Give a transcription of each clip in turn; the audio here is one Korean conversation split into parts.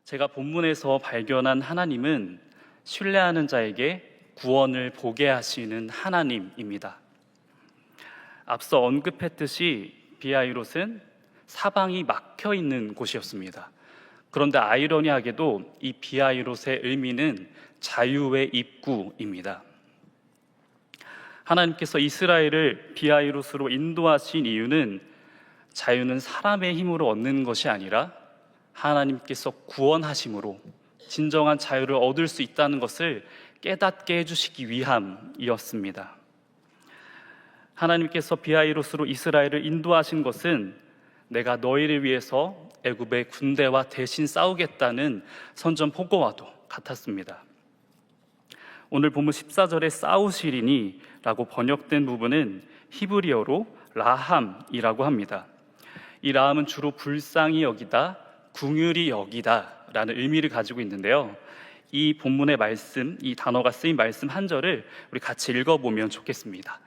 제가 본문에서 발견한 하나님은 신뢰하는 자에게 구원을 보게 하시는 하나님입니다. 앞서 언급했듯이 비아이롯은 사방이 막혀 있는 곳이었습니다. 그런데 아이러니하게도 이 비아이롯의 의미는 자유의 입구입니다. 하나님께서 이스라엘을 비아이롯으로 인도하신 이유는 자유는 사람의 힘으로 얻는 것이 아니라 하나님께서 구원하심으로 진정한 자유를 얻을 수 있다는 것을 깨닫게 해주시기 위함이었습니다. 하나님께서 비아이롯으로 이스라엘을 인도하신 것은 내가 너희를 위해서 애굽의 군대와 대신 싸우겠다는 선전포고와도 같았습니다. 오늘 본문 14절에 싸우시리니 라고 번역된 부분은 히브리어로 라함이라고 합니다. 이 라함은 주로 불쌍히 여기다, 긍휼히 여기다 라는 의미를 가지고 있는데요, 이 본문의 말씀, 이 단어가 쓰인 말씀 한 절을 우리 같이 읽어보면 좋겠습니다.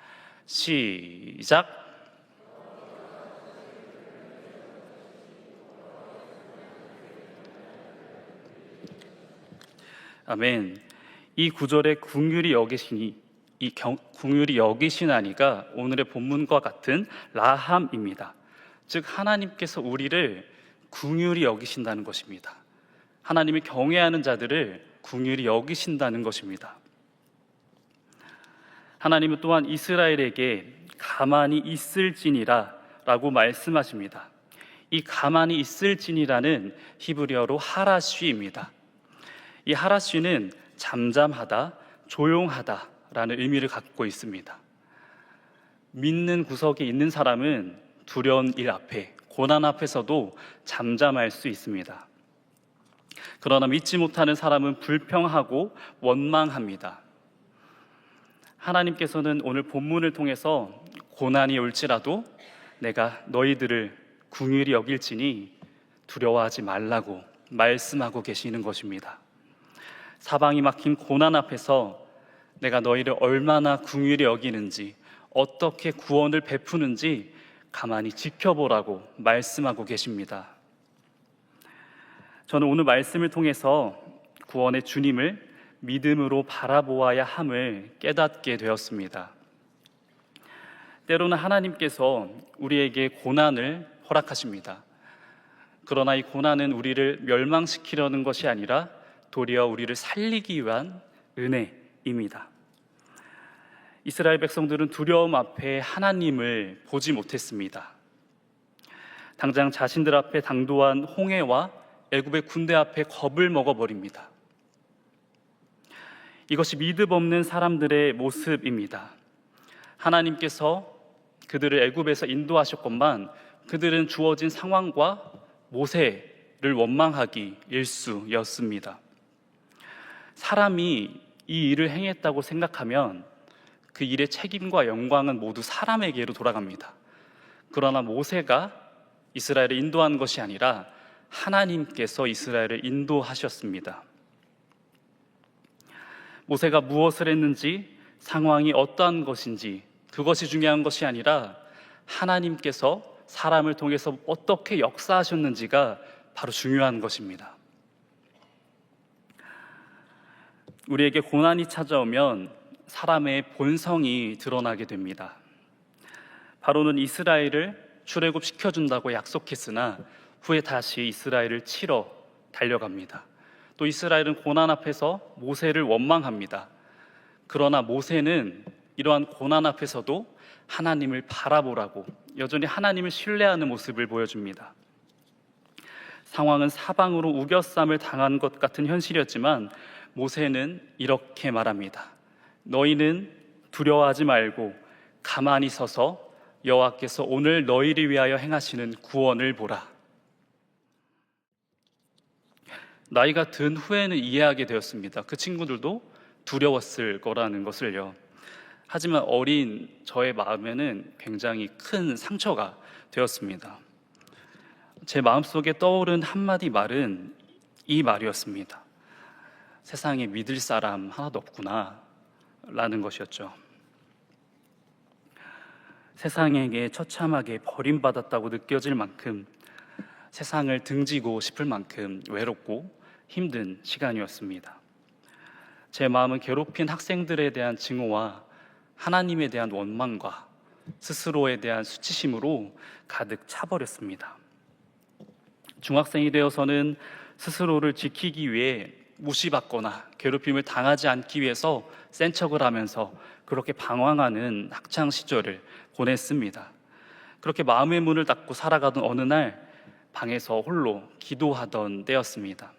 시작. 아멘. 이 구절에 긍휼히 여기시니, 긍휼히 여기시나니가 오늘의 본문과 같은 라함입니다. 즉 하나님께서 우리를 긍휼히 여기신다는 것입니다. 하나님을 경외하는 자들을 긍휼히 여기신다는 것입니다. 하나님은 또한 이스라엘에게 가만히 있을지니라 라고 말씀하십니다. 이 가만히 있을지니라는 히브리어로 하라쉬입니다. 이 하라쉬는 잠잠하다, 조용하다 라는 의미를 갖고 있습니다. 믿는 구석에 있는 사람은 두려운 일 앞에, 고난 앞에서도 잠잠할 수 있습니다. 그러나 믿지 못하는 사람은 불평하고 원망합니다. 하나님께서는 오늘 본문을 통해서 고난이 올지라도 내가 너희들을 긍휼히 여길지니 두려워하지 말라고 말씀하고 계시는 것입니다. 사방이 막힌 고난 앞에서 내가 너희를 얼마나 긍휼히 여기는지, 어떻게 구원을 베푸는지 가만히 지켜보라고 말씀하고 계십니다. 저는 오늘 말씀을 통해서 구원의 주님을 믿음으로 바라보아야 함을 깨닫게 되었습니다. 때로는 하나님께서 우리에게 고난을 허락하십니다. 그러나 이 고난은 우리를 멸망시키려는 것이 아니라 도리어 우리를 살리기 위한 은혜입니다. 이스라엘 백성들은 두려움 앞에 하나님을 보지 못했습니다. 당장 자신들 앞에 당도한 홍해와 애굽의 군대 앞에 겁을 먹어버립니다. 이것이 믿음 없는 사람들의 모습입니다. 하나님께서 그들을 애굽에서 인도하셨건만 그들은 주어진 상황과 모세를 원망하기 일쑤였습니다. 사람이 이 일을 행했다고 생각하면 그 일의 책임과 영광은 모두 사람에게로 돌아갑니다. 그러나 모세가 이스라엘을 인도한 것이 아니라 하나님께서 이스라엘을 인도하셨습니다. 모세가 무엇을 했는지, 상황이 어떠한 것인지 그것이 중요한 것이 아니라 하나님께서 사람을 통해서 어떻게 역사하셨는지가 바로 중요한 것입니다. 우리에게 고난이 찾아오면 사람의 본성이 드러나게 됩니다. 바로는 이스라엘을 출애굽 시켜준다고 약속했으나 후에 다시 이스라엘을 치러 달려갑니다. 또 이스라엘은 고난 앞에서 모세를 원망합니다. 그러나 모세는 이러한 고난 앞에서도 하나님을 바라보라고 여전히 하나님을 신뢰하는 모습을 보여줍니다. 상황은 사방으로 우겨쌈을 당한 것 같은 현실이었지만 모세는 이렇게 말합니다. 너희는 두려워하지 말고 가만히 서서 여호와께서 오늘 너희를 위하여 행하시는 구원을 보라. 나이가 든 후에는 이해하게 되었습니다. 그 친구들도 두려웠을 거라는 것을요. 하지만 어린 저의 마음에는 굉장히 큰 상처가 되었습니다. 제 마음속에 떠오른 한마디 말은 이 말이었습니다. 세상에 믿을 사람 하나도 없구나 라는 것이었죠. 세상에게 처참하게 버림받았다고 느껴질 만큼, 세상을 등지고 싶을 만큼 외롭고 힘든 시간이었습니다. 제 마음은 괴롭힌 학생들에 대한 증오와 하나님에 대한 원망과 스스로에 대한 수치심으로 가득 차버렸습니다. 중학생이 되어서는 스스로를 지키기 위해 무시받거나 괴롭힘을 당하지 않기 위해서 센 척을 하면서 그렇게 방황하는 학창 시절을 보냈습니다. 그렇게 마음의 문을 닫고 살아가던 어느 날 방에서 홀로 기도하던 때였습니다.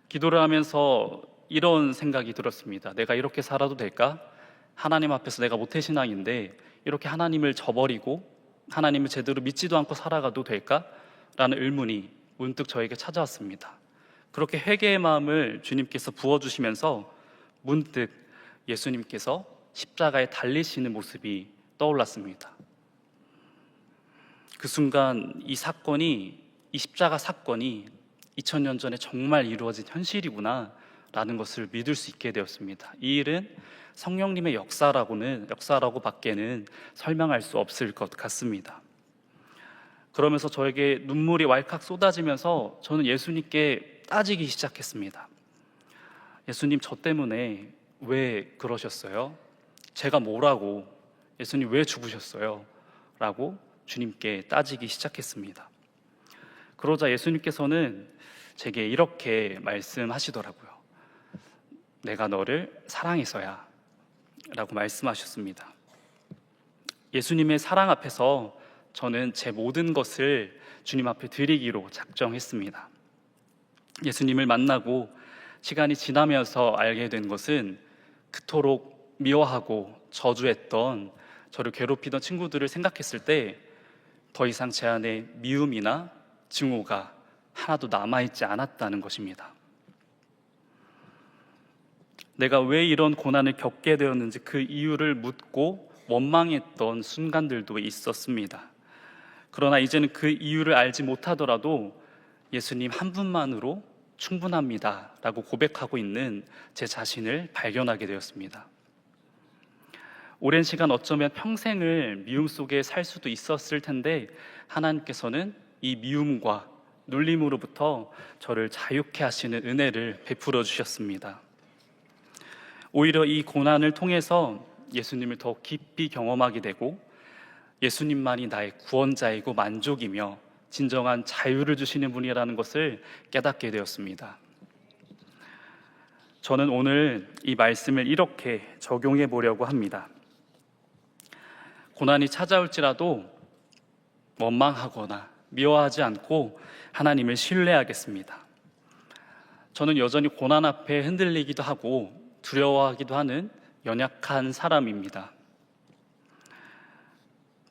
기도를 하면서 이런 생각이 들었습니다. 내가 이렇게 살아도 될까? 하나님 앞에서 내가 모태신앙인데 이렇게 하나님을 저버리고 하나님을 제대로 믿지도 않고 살아가도 될까? 라는 의문이 문득 저에게 찾아왔습니다. 그렇게 회개의 마음을 주님께서 부어주시면서 문득 예수님께서 십자가에 달리시는 모습이 떠올랐습니다. 그 순간 이 십자가 사건이 2000년 전에 정말 이루어진 현실이구나 라는 것을 믿을 수 있게 되었습니다. 이 일은 성령님의 역사라고밖에는 설명할 수 없을 것 같습니다. 그러면서 저에게 눈물이 왈칵 쏟아지면서 저는 예수님께 따지기 시작했습니다. 예수님, 저 때문에 왜 그러셨어요? 제가 뭐라고? 예수님 왜 죽으셨어요? 라고 주님께 따지기 시작했습니다. 그러자 예수님께서는 제게 이렇게 말씀하시더라고요. 내가 너를 사랑해서야 라고 말씀하셨습니다. 예수님의 사랑 앞에서 저는 제 모든 것을 주님 앞에 드리기로 작정했습니다. 예수님을 만나고 시간이 지나면서 알게 된 것은 그토록 미워하고 저주했던 저를 괴롭히던 친구들을 생각했을 때 더 이상 제 안에 미움이나 증오가 하나도 남아있지 않았다는 것입니다. 내가 왜 이런 고난을 겪게 되었는지 그 이유를 묻고 원망했던 순간들도 있었습니다. 그러나 이제는 그 이유를 알지 못하더라도 예수님 한 분만으로 충분합니다 라고 고백하고 있는 제 자신을 발견하게 되었습니다. 오랜 시간 어쩌면 평생을 미움 속에 살 수도 있었을 텐데 하나님께서는 이 미움과 눌림으로부터 저를 자유케 하시는 은혜를 베풀어 주셨습니다. 오히려 이 고난을 통해서 예수님을 더 깊이 경험하게 되고 예수님만이 나의 구원자이고 만족이며 진정한 자유를 주시는 분이라는 것을 깨닫게 되었습니다. 저는 오늘 이 말씀을 이렇게 적용해 보려고 합니다. 고난이 찾아올지라도 원망하거나 미워하지 않고 하나님을 신뢰하겠습니다. 저는 여전히 고난 앞에 흔들리기도 하고 두려워하기도 하는 연약한 사람입니다.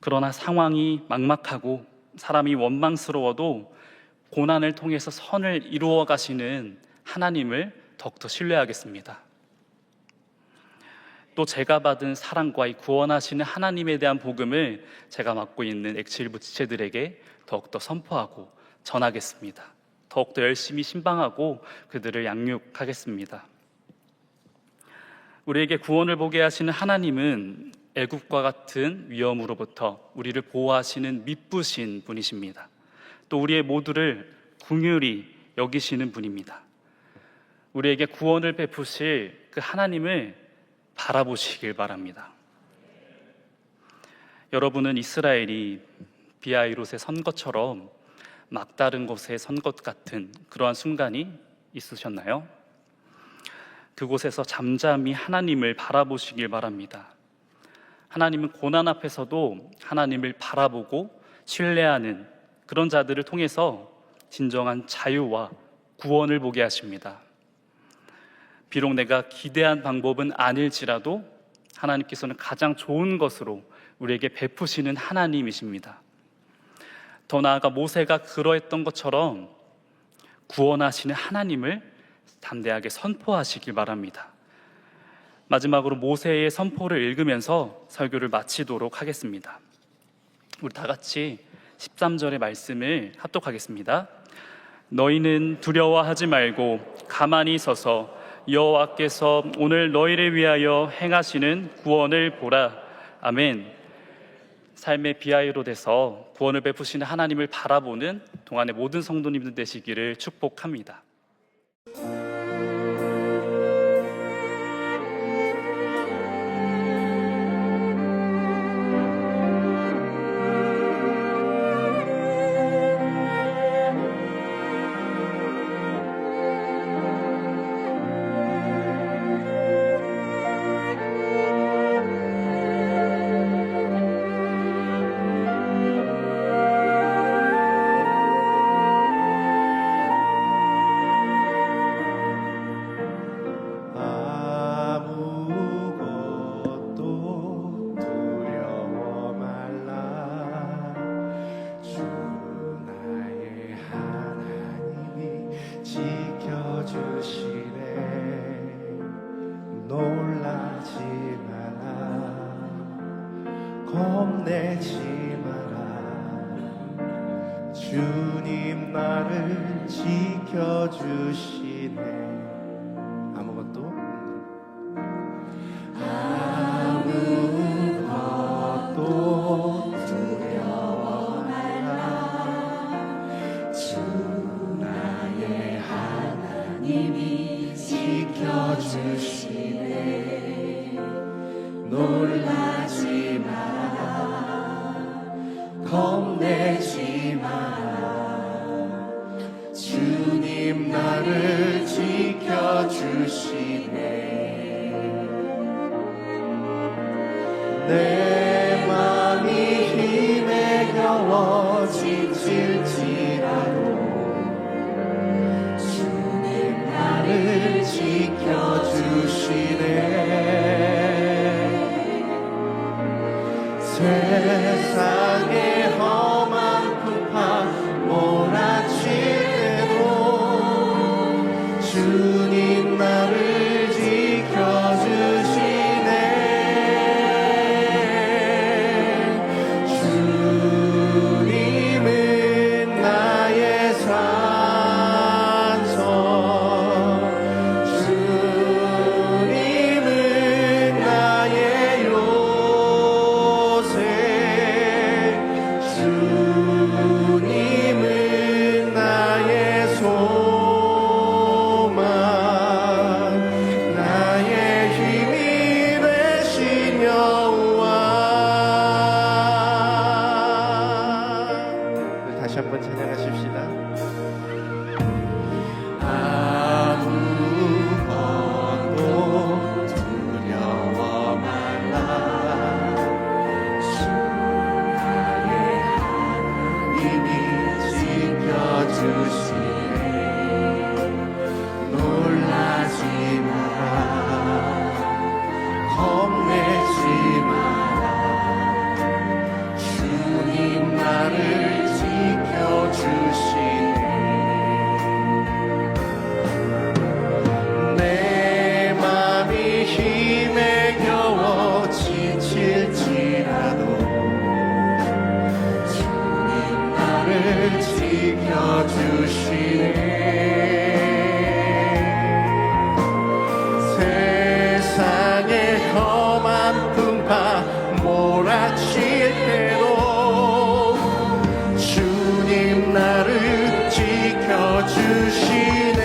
그러나 상황이 막막하고 사람이 원망스러워도 고난을 통해서 선을 이루어 가시는 하나님을 더욱더 신뢰하겠습니다. 또 제가 받은 사랑과 이 구원하시는 하나님에 대한 복음을 제가 맡고 있는 엑스일부 지체들에게 더욱더 선포하고 전하겠습니다. 더욱더 열심히 신방하고 그들을 양육하겠습니다. 우리에게 구원을 보게 하시는 하나님은 애굽과 같은 위험으로부터 우리를 보호하시는 미쁘신 분이십니다. 또 우리의 모두를 긍휼히 여기시는 분입니다. 우리에게 구원을 베푸실 그 하나님을 바라보시길 바랍니다. 여러분은 이스라엘이 비아이롯에 선 것처럼 막다른 곳에 선 것 같은 그러한 순간이 있으셨나요? 그곳에서 잠잠히 하나님을 바라보시길 바랍니다. 하나님은 고난 앞에서도 하나님을 바라보고 신뢰하는 그런 자들을 통해서 진정한 자유와 구원을 보게 하십니다. 비록 내가 기대한 방법은 아닐지라도 하나님께서는 가장 좋은 것으로 우리에게 베푸시는 하나님이십니다. 더 나아가 모세가 그러했던 것처럼 구원하시는 하나님을 담대하게 선포하시길 바랍니다. 마지막으로 모세의 선포를 읽으면서 설교를 마치도록 하겠습니다. 우리 다 같이 13절의 말씀을 합독하겠습니다. 너희는 두려워하지 말고 가만히 서서 여호와께서 오늘 너희를 위하여 행하시는 구원을 보라. 아멘. 삶의 비아이롯에서 구원을 베푸시는 하나님을 바라보는 동안의 모든 성도님들 되시기를 축복합니다. 놀라지 마라, 겁내지 마라. 주님 나를 지켜주시네. 아무것도 두려워 말라. 주 나의 하나님이 지켜주시네. 놀라지 마라, 겁내지 마라. 주님 나를 지켜주시네. 내 맘이 힘에 겨워 지칠지라도 주님 나를 지켜주시네. 세상의 험한 풍파 몰아칠 때도 주님 나를 지켜주시네. 주님은 나의 산성, 주님은 나의 요새, 주님은 나의 소망, 나의 힘이 되신 여호와. 다시 한번 찬양하십시다. 아무것도 두려워 말라. 주 나의 하나님이 지켜주시네. 놀라지 마라, 겁내지 마라. 주님 나를 지켜주시네. 내 맘이 힘에 겨워 지칠지라도 주님 나를 지켜주시네. 세상의 험한 풍파 몰아칠 때도 주님 나를 지켜주시네.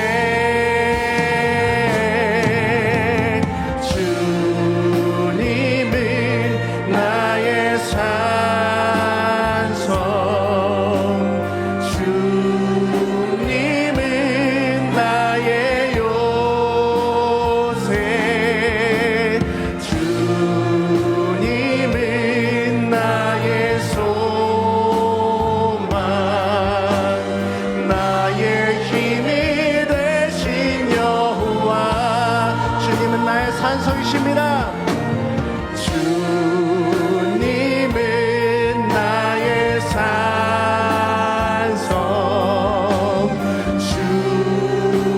주님은 나의 산성, 주님은 나의 요새, 주님은 나의 소망, 나의 힘이 되신 여호와. 주님은 나의 산성이십니다. 주님은 나의 산성,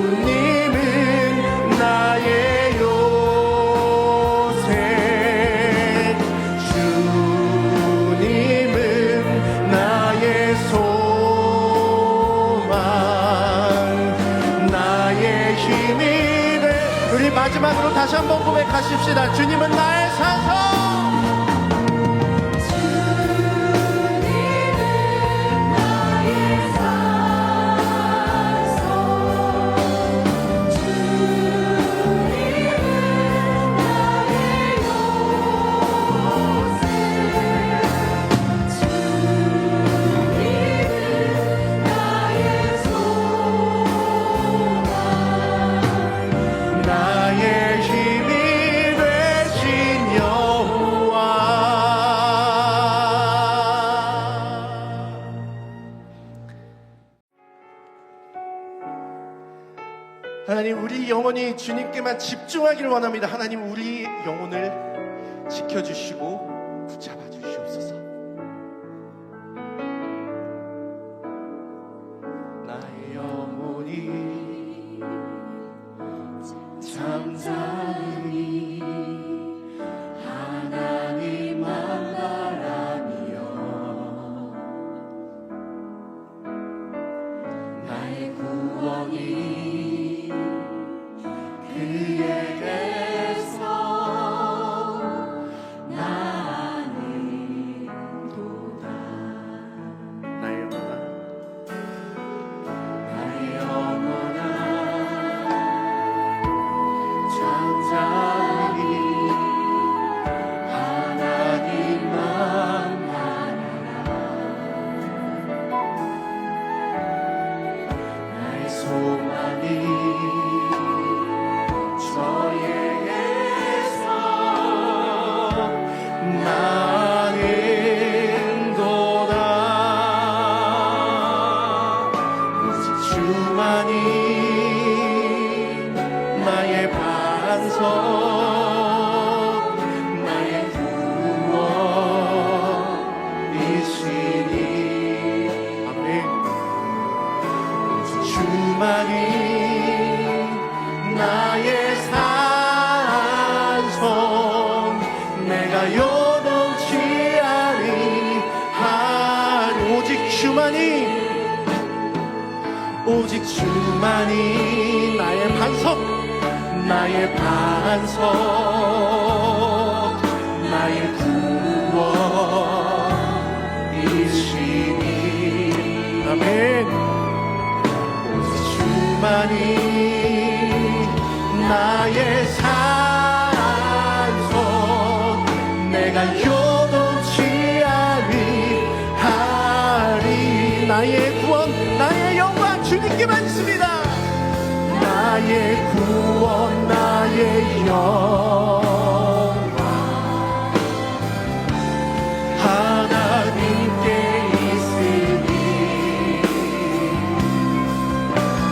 주님은 나의 요새, 주님은 나의 소망, 나의 힘이 돼. 우리 마지막으로 다시 한번 고백하십시다. 주님은 나의 산성, 주님은 하나님, 우리 영혼이 주님께만 집중하기를 원합니다. 하나님, 우리 영혼을 지켜주시고 붙잡아 주시옵소서. 나의 영혼이 잠잠히 하나님만 바라며 나의 구원이 그에게서 나는도다. 나의 영혼아 잠잠히 하나님만 바라라. 나의 소망이 저에게서 나는도다. 오직 주만이 나의 반석, 나의 구원이시니. 아멘. 오직 주만이 나의 산성, 내가 요동치 아니하리. 오직 주만이, 오직 주만이 나의 반석, 나의 반석, 나의 구원이시니. 아멘. 오직 주만이 나의 산성, 내가 요동치 아니하리. 나의 구원, 나의 영광 주님께만 있습니다. 나의 구원, 나의 영광 하나님께 있으니.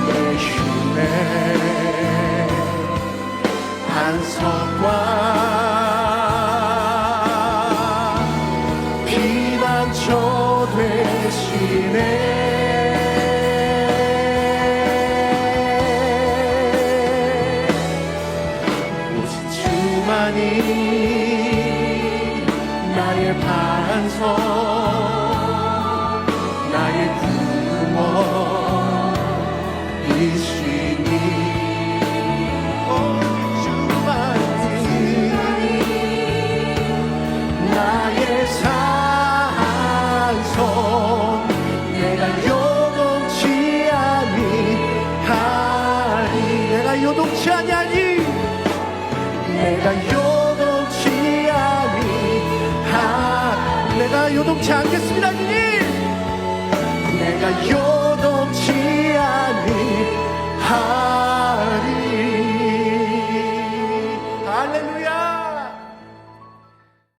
예수의 반석과 피난처 되시네. 오직 주만이 나의 반석, 나의 구원이시니. 나의 산성, 내가 요동치 아니하리. 내가 요동치 아니하니, 내가 요동치 아니하. 내가 요동치 않겠습니다. 주님, 내가